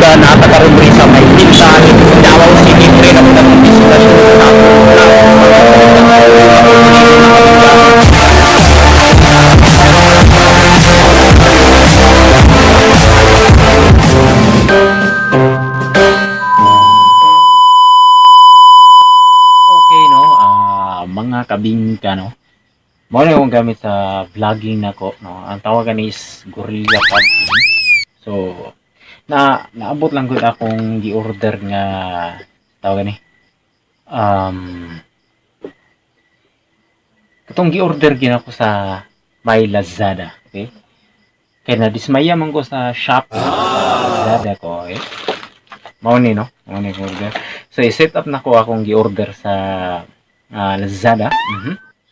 Naga nakakaroon rin sa may pinsan, Davao City, pre na mga diskusyon na okay, no? Mga kabingka, no? Mo na yung gamit sa vlogging nako, no? Ang tawagan is Gorilla Pod. So, naabot lang gud akong gi-order nga tawagan ni. Katong gi-order gid ako sa may Lazada, okay? Kaya na-dismaya man ko sa shop sa Lazada ko, okay? Mao ni, no? Mao ni order. So, i-set up na ko akong gi-order sa Lazada.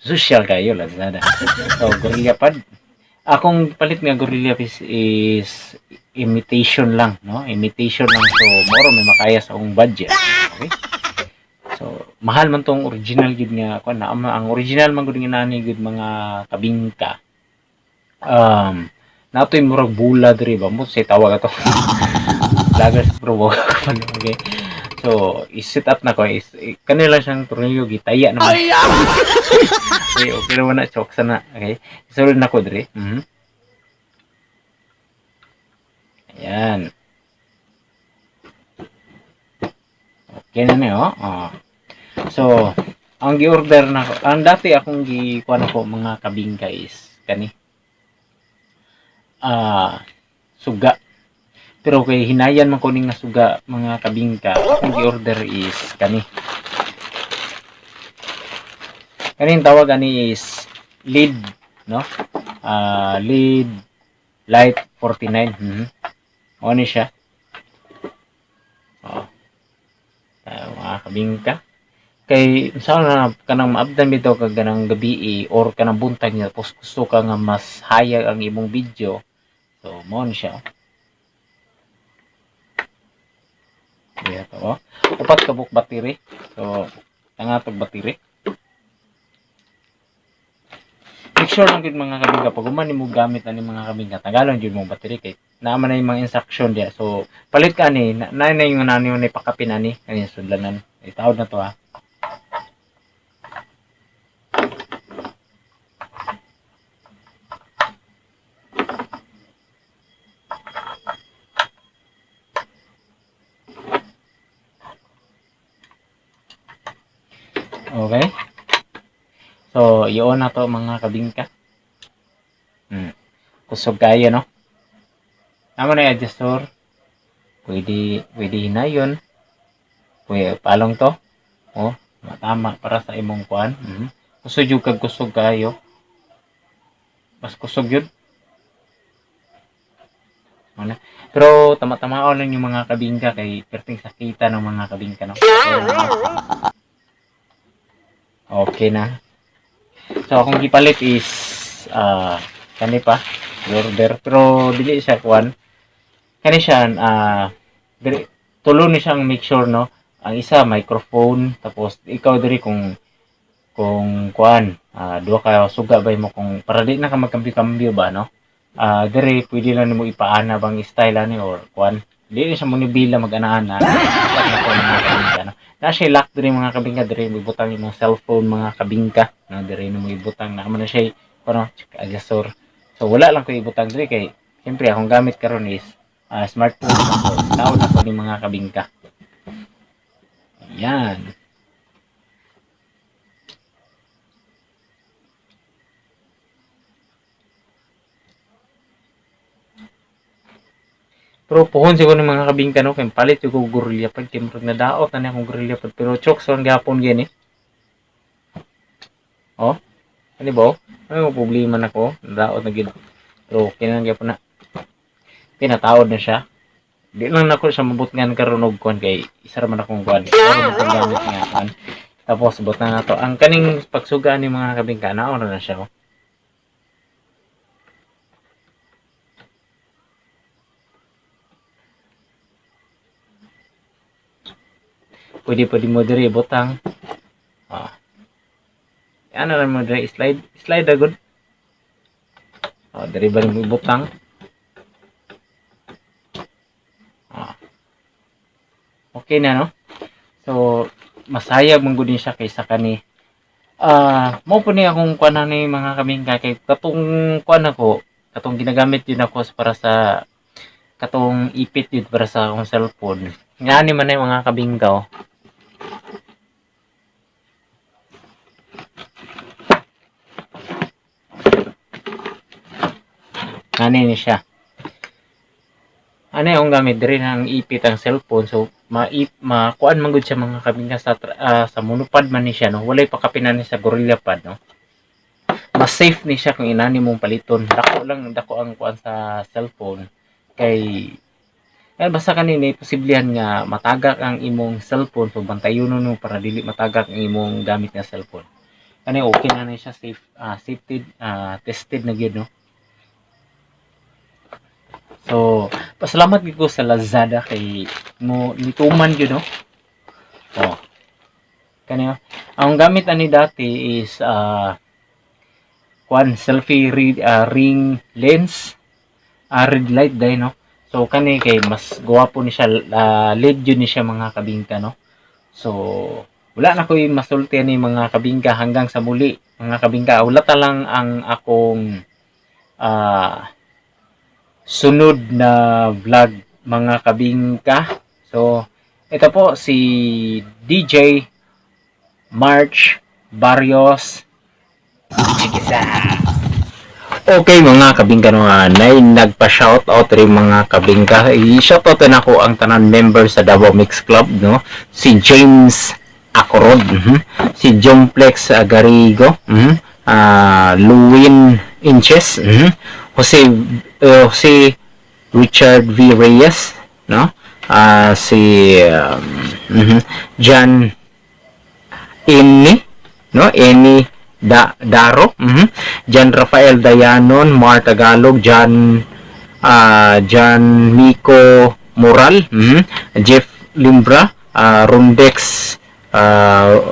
Social kayo, Lazada. So, Gorilla Pod. Akong palit nga Gorilla is imitation lang, no? Imitation lang. So, moro may makaya sa akong budget. Okay? So, mahal man tong original gid nga kuan na ang original man gud nga nani gud mga kabingka. Natoy murag bula diri ba mo say tawag ato. Lagas bro. Okay. So, i-set up na ko is kanila siyang tornilyo gitaya naman. Okay, okay naman na chok sana. Okay. Isulod na ko diri. Ayan. Okay na niyo, So, ang gi-order na ko, ang dati akong gi-kuan ko mga kabingka is kani. Suga. Pero kay hinayan man ko ning nga suga mga kabingka, akong gi-order is kani. Kaning tawag ani is lead, no? Lead light 49. Ano ni siya? Mga kabingka. Kay saan na kanang maabdan bitaw kag kanang gabi or kanang buntag niya tapos gusto ka nga mas hayag ang imong video. So, mo ni siya. Yeah, to. Upat ka buk battery. So, tangatog battery. Make sure lang gud mga kabingka pag human nimo gamit ani mga kabingka tagalon jud mo battery kay naman na yung mga instruction dia. So, palit ka ni na yung nani ni pakapin ani kani sudlanan. Itawod na to ha. Okay. So, iyon na to mga kabingka. Kusog kayo, no? Naman na adjustor. Pwede hinayon. Pwede palong to. Oh, matama para sa imong kuan. Kusog yung kusog kayo. Mas kusog yun. Ano? Pero tama-tamaon lang yung mga kabingka kay perting sakita ng mga kabingka, no? Okay na. So, akong gipalit is kani pa order pero dili siya kuan. Kani siya tulo ni siyang make sure, no. Ang isa microphone tapos ikaw diri kung kuan duha ka suga bay mo kung para di na ka magkambyo-kambyo ba, no. Diri pwede lang nimo ipaana bang style ani or kuan. Dili siya mo ni bila mag-ana-ana. Na siya lock diri mga kabingka diri ibutang imong cellphone mga kabingka na diri nimo ibutang na man siya ano adjustor. So wala lang ko ibutang diri kay siyempre akong gamit karon is smartphone so tawag na ko ni mga kabingka. Yan. Pero puhon siguro ng mga kabingka, no, kaya palit yung Gorilla Pod, kaya marag nadaot na akong Gorilla Pod, pero chokes on gapon gini. Oh, ano ba? Ano yung problema na ko? Nadaot na gid. Pero kinang gapon na. Pinatawad na siya. Di lang nako siya mabutngan karon og kuan kay isa ra man akong kuan. Pero mo gamit nga kuan. Tapos bot na nato. Ang kaning pagsuga ni mga kabingka naon na siya. Oh. Pwede mo diri butang. Ano lang mo diri slide agad. Diri ba mo butang? Okay na, no? So, masaya mong gudin siya kaysa kani. Mo po ni akong kuan ni mga kabingka kay katong kuan ako, katong ginagamit yun ako para sa katong ipit yun para sa akong cellphone. Nga ni man ay mga kabingka. Nga ni siya. Ano yung gamit diri ng ipit ang cellphone, so makuan man gud siya mga kabingka sa monopod man ni siya, no, walay pa kapinan ni sa Gorilla Pad, no. Mas safe ni siya kung inani mong paliton. Dako ang kuan sa cellphone kay basta kanini posiblihan nga matagak ang imong cellphone, so bantayon no para dili matagak ang imong gamit nga cellphone. Kani okay na ni siya, safety tested na gyud, no. So, pasalamat ko sa Lazada kay mo nituman yun, no? Oh. Kanya, ang gamit ani dati is selfie ring lens, red light day, no? So, kani kay mas gwapo ni siya, LED yun ni siya mga kabingka, no? So, wala na ko'y masulti ni mga kabingka hanggang sa muli, mga kabingka. Wala ta lang ang akong sunod na vlog mga kabingka. So, ito po si DJ March Barrios. Okay mga kabingka, nagpa-shoutout rin mga kabingka. I-shoutout na ako ang tanan member sa Davao Mix Club, no? Si James Acorod, si Jomplex Agarigo, Luwin Inches, si Richard V. Reyes, no? Si John Eni, no? Eni Daro, John Rafael Dayanon, Mar Tagalog, John Nico Moral, Jeff Limbra, Rondex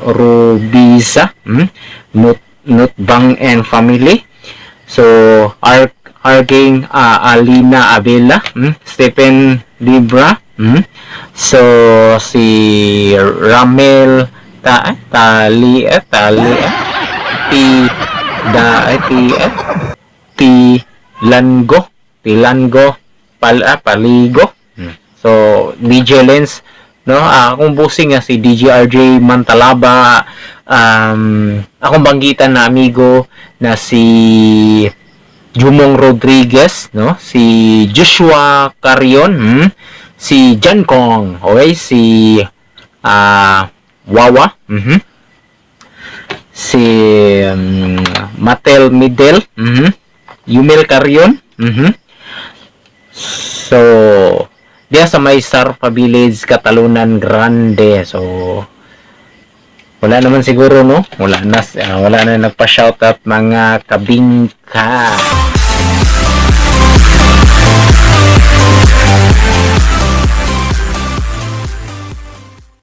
Rubisa, Nutbang and Family. So, Arging Alina Abela, Stephen Libra, so si Ramel Tilango Paligo. So DJ Lens, no, akong busing nga si DJ RJ Mantalaba, akong banggitan na amigo na si Jumong Rodriguez, no, si Joshua Carion, si John Kong, okay, si Wawa, si Matel Midel, Yumel Carion, so diya sa may Sarpa Village, Catalunan Grande. So wala naman siguro, no, wala na nagpa-shoutout mga kabingka.